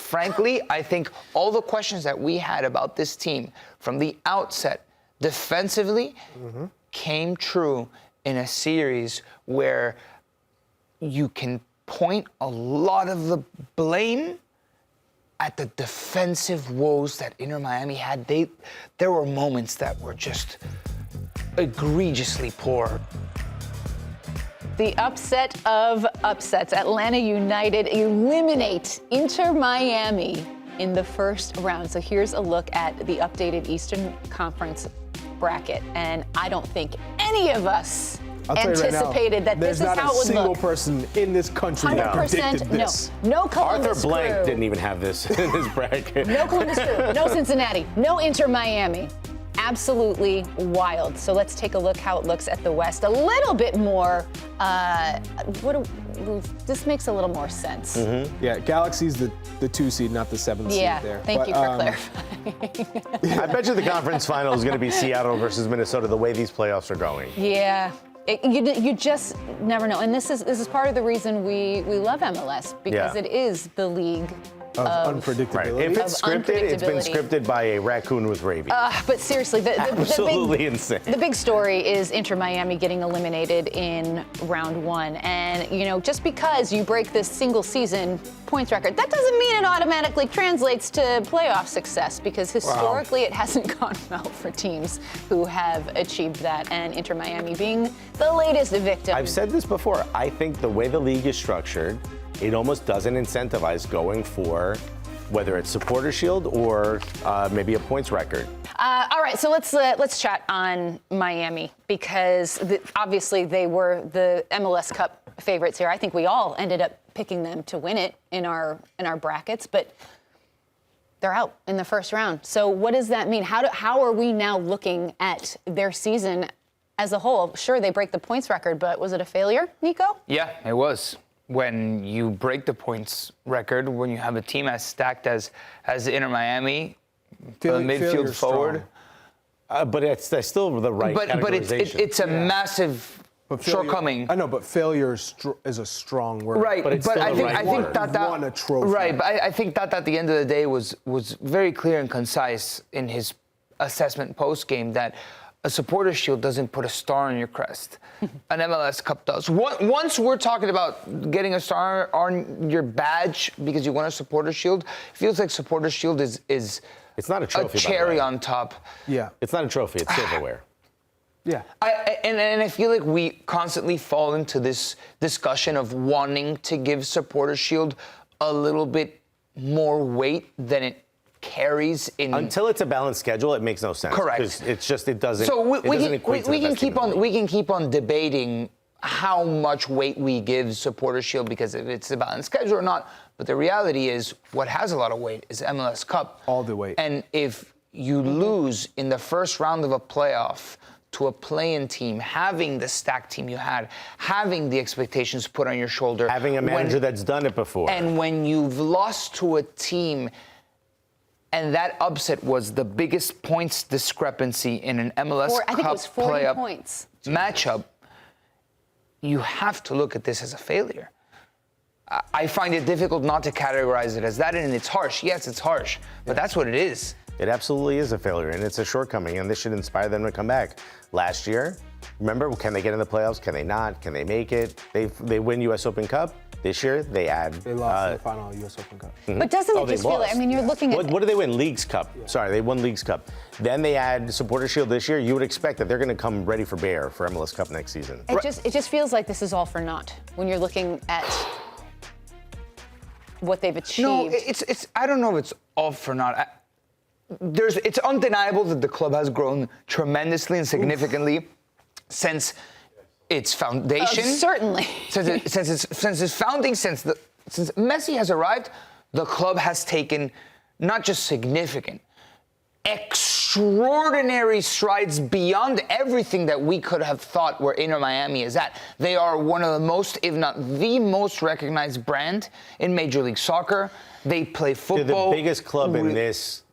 frankly, I think all the questions that we had about this team from the outset, defensively, came true in a series where you can point a lot of the blame at the defensive woes that Inter Miami had. There were moments that were just egregiously poor. The upset of upsets. Atlanta United eliminate Inter Miami in the first round. So here's a look at the updated Eastern Conference bracket. And I don't think any of us anticipated that this is how it would look. There's not a single person in this country that predicted this. No Columbus Arthur Blank Crew. didn't even have this in his bracket. No Columbus Crew, no Cincinnati, no Inter Miami. Absolutely wild. So let's take a look how it looks at the West. A little bit more, this makes a little more sense. Yeah, Galaxy's the 2 seed, not the 7 seed there. Thank you for clarifying. I bet you the conference final is going to be Seattle versus Minnesota, the way these playoffs are going. Yeah. You just never know. And this is part of the reason we love MLS, because it is the league of unpredictability. Right. If it's scripted, it's been scripted by a raccoon with rabies. But seriously, absolutely insane. The big story is Inter Miami getting eliminated in round 1. And, you know, just because you break this single season points record, that doesn't mean it automatically translates to playoff success, because historically it hasn't gone well for teams who have achieved that, and Inter Miami being the latest victim. I've said this before. I think the way the league is structured, it almost doesn't incentivize going for whether it's Supporter Shield or maybe a points record. All right, so let's chat on Miami, because obviously they were the MLS Cup favorites here. I think we all ended up picking them to win it in our brackets, but they're out in the first round. So what does that mean? How are we now looking at their season as a whole? Sure, they break the points record, but was it a failure, Nico? Yeah, it was. When you break the points record, when you have a team as stacked as Inter Miami, midfield forward. But it's still the right categorization. But it's a massive shortcoming. I know, but failure is a strong word. Right, but I think that won a trophy. Right, but I think that at the end of the day was very clear and concise in his assessment post-game that a Supporter Shield doesn't put a star on your crest. An MLS Cup does. Once we're talking about getting a star on your badge because you won a Supporter Shield, it feels like Supporter Shield is it's not a trophy, a cherry on top. Yeah. It's not a trophy, it's silverware. Yeah. And I feel like we constantly fall into this discussion of wanting to give Supporter Shield a little bit more weight than it carries in. Until it's a balanced schedule, it makes no sense. Correct. It's just, it doesn't. So we can keep on debating how much weight we give Supporter Shield because if it's a balanced schedule or not. But the reality is, what has a lot of weight is MLS Cup. All the weight. And if you lose in the first round of a playoff to a play-in team, having the stacked team you had, having the expectations put on your shoulder, having a manager that's done it before, and when you've lost to a team. And that upset was the biggest points discrepancy in an MLS I think it Cup was 40 playoff points. matchup. You have to look at this as a failure. I find it difficult not to categorize it as that, and it's harsh. Yes, it's harsh, but that's what it is. It absolutely is a failure, and it's a shortcoming, and this should inspire them to come back. Last year, remember, can they get in the playoffs? Can they not? Can they make it? They win U.S. Open Cup. This year, they lost in the final U.S. Open Cup. But doesn't it just feel like, I mean, you're looking at... What did they win? Leagues Cup. Yeah. Sorry, they won Leagues Cup. Then they add Supporter Shield this year. You would expect that they're going to come ready for bear for MLS Cup next season. It just feels like this is all for naught when you're looking at what they've achieved. No, it's. I don't know if it's all for naught. It's undeniable that the club has grown tremendously and significantly since its foundation. Certainly. Since its founding, since Messi has arrived, the club has taken not just significant, extraordinary strides beyond everything that we could have thought where Inter Miami is at. They are one of the most, if not the most recognized brand in Major League Soccer. They play football. They're the biggest club in this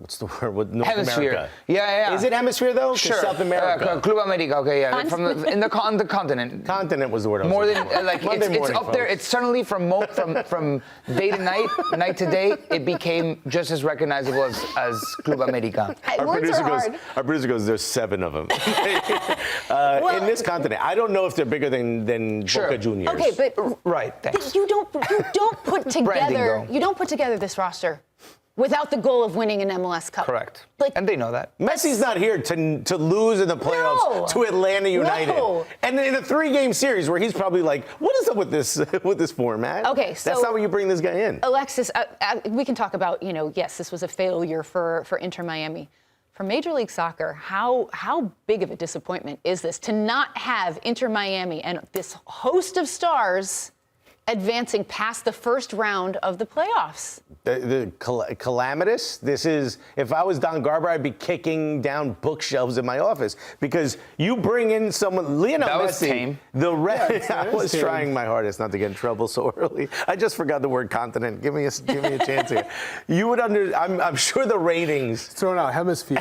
what's the word? With North Hemisphere. America. Yeah. Is it hemisphere though? 'Cause Sure. South America. Club America. Okay, yeah. From on the continent. Continent was the word I was More looking than for. like Monday it's morning, up there. folks. It's suddenly from day to night, night to day. It became just as recognizable as Club America. Words are hard. Our producer goes, there's 7 of them. In this continent. I don't know if they're bigger than Sure. Boca Juniors. Okay, but Right. Thanks. you don't put together though. this roster without the goal of winning an MLS Cup. Correct. Like, And they know that. Messi's not here to lose in the playoffs No. to Atlanta United. No. And in a 3-game series where he's probably like, what is up with this format? Okay, so that's not where you bring this guy in. Alexis, we can talk about, yes, this was a failure for Inter Miami. For Major League Soccer, how big of a disappointment is this to not have Inter Miami and this host of stars advancing past the first round of the playoffs? The calamitous. This is, if I was Don Garber, I'd be kicking down bookshelves in my office because you bring in someone, Lionel That Messi. was tame. I was trying my hardest not to get in trouble so early. I just forgot the word continent. Give me a chance here. You would I'm sure the ratings. Throwing out hemisphere.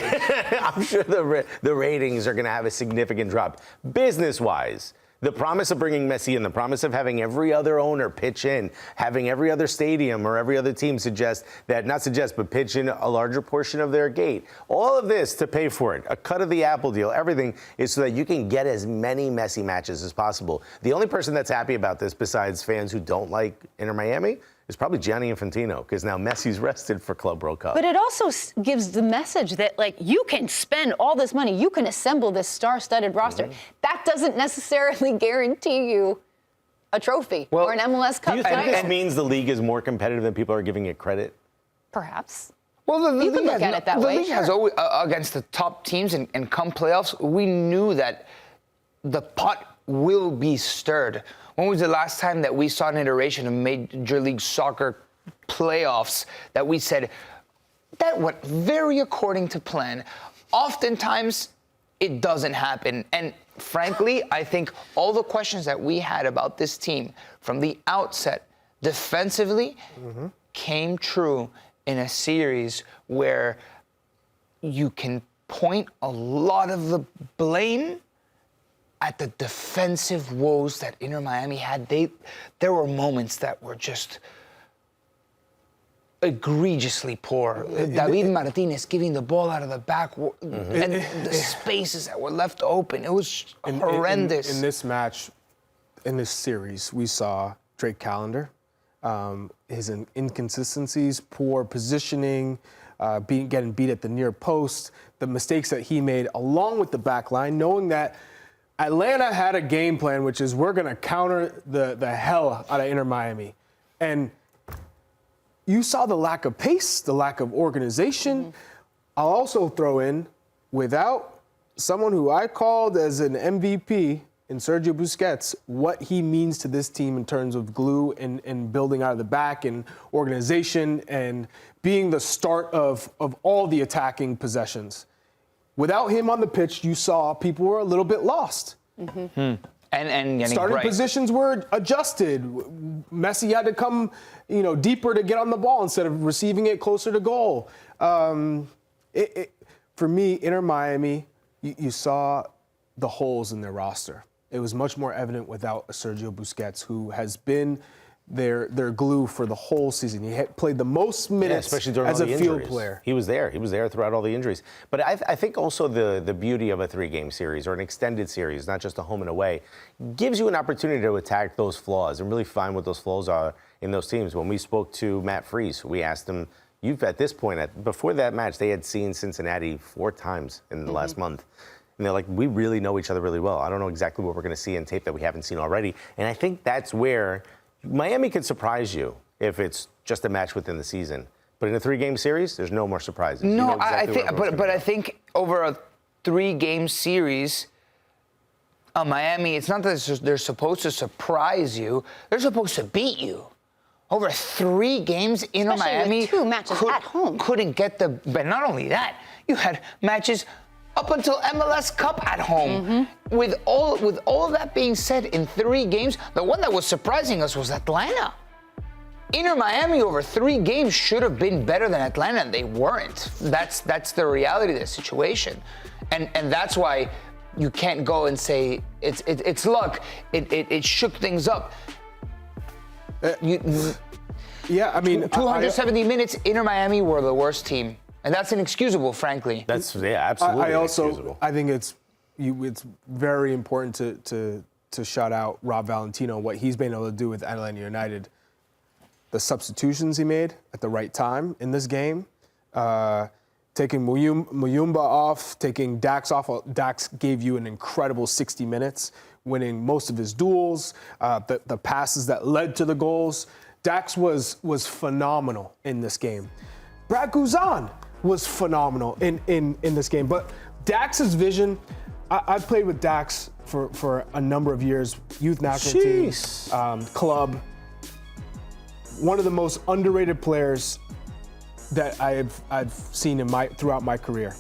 I'm sure the ratings are going to have a significant drop. Business-wise, the promise of bringing Messi in, the promise of having every other owner pitch in, having every other stadium or every other team pitch in a larger portion of their gate. All of this to pay for it, a cut of the Apple deal, everything is so that you can get as many Messi matches as possible. The only person that's happy about this, besides fans who don't like Inter Miami, is probably Gianni Infantino, because now Messi's rested for Club World Cup. But it also gives the message that, you can spend all this money, you can assemble this star-studded roster. Mm-hmm. That doesn't necessarily guarantee you a trophy or an MLS Cup Do you think title. this means the league is more competitive than people are giving it credit? Perhaps. Well, the You could league look at it that the way, league has sure. always, against the top teams and come playoffs, we knew that the pot will be stirred. When was the last time that we saw an iteration of Major League Soccer playoffs that we said that went very according to plan? Oftentimes, it doesn't happen. And frankly, I think all the questions that we had about this team from the outset, defensively, came true in a series where you can point a lot of the blame at the defensive woes that Inter Miami had. There were moments that were just egregiously poor. David Martinez giving the ball out of the back, and the spaces that were left open. It was horrendous. In this match, in this series, we saw Drake Callender, his inconsistencies, poor positioning, getting beat at the near post, the mistakes that he made, along with the back line, knowing that Atlanta had a game plan, which is we're going to counter the hell out of Inter Miami. And you saw the lack of pace, the lack of organization. I'll also throw in, without someone who I called as an MVP in Sergio Busquets, what he means to this team in terms of glue and building out of the back and organization and being the start of all the attacking possessions. Without him on the pitch, you saw people were a little bit lost. And Starting positions were adjusted. Messi had to come, deeper to get on the ball instead of receiving it closer to goal. For me, Inter Miami, you saw the holes in their roster. It was much more evident without Sergio Busquets, who has been their glue for the whole season. He had played the most minutes especially during as all a the field injuries. player. He was there. He was there throughout all the injuries. But I think also the beauty of a 3-game series or an extended series, not just a home and away, gives you an opportunity to attack those flaws and really find what those flaws are in those teams. When we spoke to Matt Freese, we asked him, at this point, before that match, they had seen Cincinnati 4 times in the last month. And they're like, we really know each other really well. I don't know exactly what we're going to see in tape that we haven't seen already. And I think that's where Miami can surprise you if it's just a match within the season. But in a 3-game series, there's no more surprises. No, You know I exactly think, where but I think over a 3-game series, Miami, it's not that they're supposed to surprise you; they're supposed to beat you. Over 3 games, Inter Especially with Miami 2 matches at home. couldn't get the. But not only that, you had matches up until MLS Cup at home. With all of that being said, in 3 games, the one that was surprising us was Atlanta. Inter Miami over 3 games should have been better than Atlanta, and they weren't. That's the reality of the situation, and that's why you can't go and say it's luck. It shook things up. Yeah, I mean, 270 minutes, Inter Miami were the worst team, and that's inexcusable, frankly. That's absolutely inexcusable. I think it's very important to shout out Rob Valentino, what he's been able to do with Atlanta United. The substitutions he made at the right time in this game, taking Muyumba off, taking Dax off. Dax gave you an incredible 60 minutes, winning most of his duels, the passes that led to the goals. Dax was phenomenal in this game. Brad Guzan was phenomenal in this game. But Dax's vision, I've played with Dax for a number of years, youth national team, club. One of the most underrated players that I've seen throughout my career.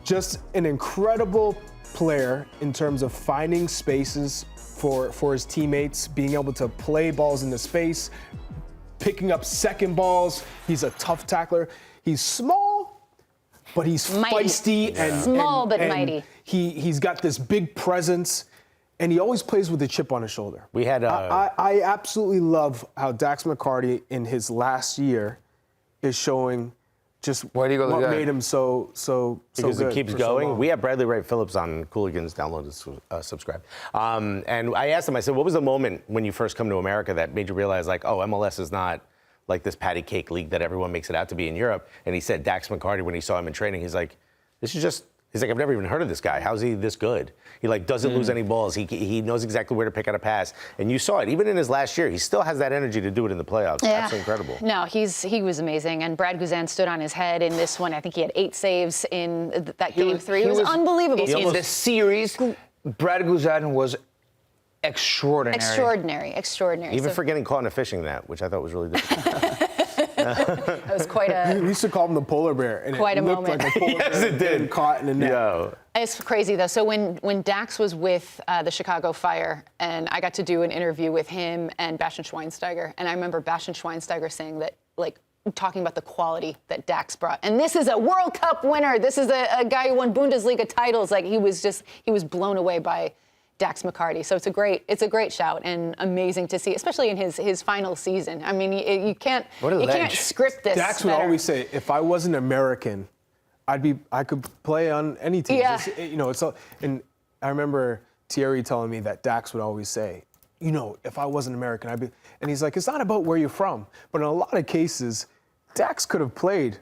Just an incredible player in terms of finding spaces for his teammates, being able to play balls into space, picking up second balls. He's a tough tackler. He's small, but he's mighty. Feisty and small but mighty. He's got this big presence. And he always plays with a chip on his shoulder. We had I absolutely love how Dax McCarty in his last year is showing just what made him so because good it keeps for going. so long. We have Bradley Wright Phillips on Cooligans. Download and subscribe. And I asked him, I said, what was the moment when you first come to America that made you realize, like, oh, MLS is not like this patty cake league that everyone makes it out to be in Europe? And he said Dax McCarty, when he saw him in training, he's like, he's like, I've never even heard of this guy. How's he this good? He doesn't lose any balls. He knows exactly where to pick out a pass. And you saw it. Even in his last year, he still has that energy to do it in the playoffs. Yeah. Absolutely incredible. No, he was amazing. And Brad Guzan stood on his head in this one. I think he had 8 saves in that game 3. It was unbelievable. In the series, Brad Guzan was extraordinary. Extraordinary. Even for getting caught in a fishing net, which I thought was really difficult. That was quite a... We used to call him the polar bear. And quite it a looked moment. like a polar Yes, bear it did. getting caught in a net. Yo. It's crazy, though. So when Dax was with the Chicago Fire, and I got to do an interview with him and Bastian Schweinsteiger, and I remember Bastian Schweinsteiger saying that, talking about the quality that Dax brought. And this is a World Cup winner. This is a guy who won Bundesliga titles. He was blown away by Dax McCarty. So it's a great shout and amazing to see, especially in his final season. I mean, you can't script this. Dax would always say, if I wasn't American, I could play on any team. Yeah. And I remember Thierry telling me that Dax would always say, if I wasn't American, I'd be. And he's like, it's not about where you're from, but in a lot of cases, Dax could have played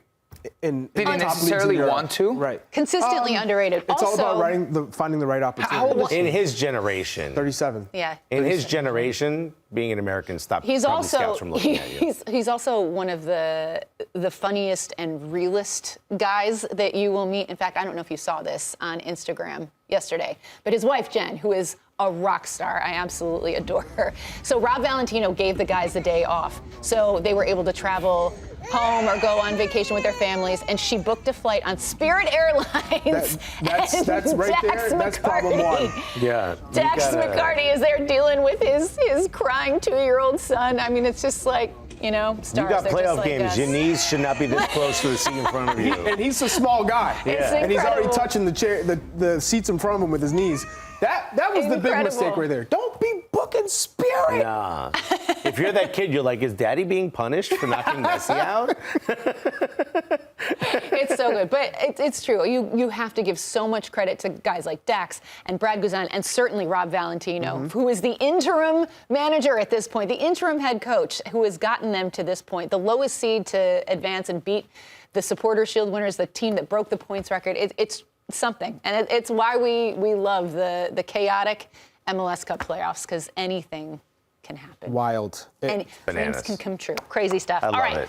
in Did the he top necessarily leagues in Europe. want to? Right. Consistently underrated. It's also, all about finding the right opportunity. In his generation. 37. Yeah. In his generation, being an American stopped He's scouts also from looking at you. he's also one of the funniest and realest guys that you will meet. In fact, I don't know if you saw this on Instagram yesterday, but his wife Jen, who is a rock star, I absolutely adore her. So Rob Valentino gave the guys the day off, so they were able to travel home or go on vacation with their families, and she booked a flight on Spirit Airlines. That's right there. That's problem one. Yeah. Dax McCarty is there dealing with his crying 2-year-old son. I mean, it's just like, stars. You got They're playoff just games. like us. Your knees should not be this close to the seat in front of you. And he's a small guy. It's And he's already incredible. touching the chair, the seats in front of him with his knees. That was the big Incredible. mistake right there. Don't be booking Spirit. Nah. If you're that kid, you're like, is Daddy being punished for knocking Messi out? It's so good, but it's true. You have to give so much credit to guys like Dax and Brad Guzan and certainly Rob Valentino, who is the interim manager at this point, the interim head coach who has gotten them to this point, the lowest seed to advance and beat the Supporter Shield winners, the team that broke the points record. It's something, and it's why we love the chaotic MLS Cup playoffs, because anything can happen. Wild. Dreams Bananas. can come true. Crazy stuff. I love All right. it.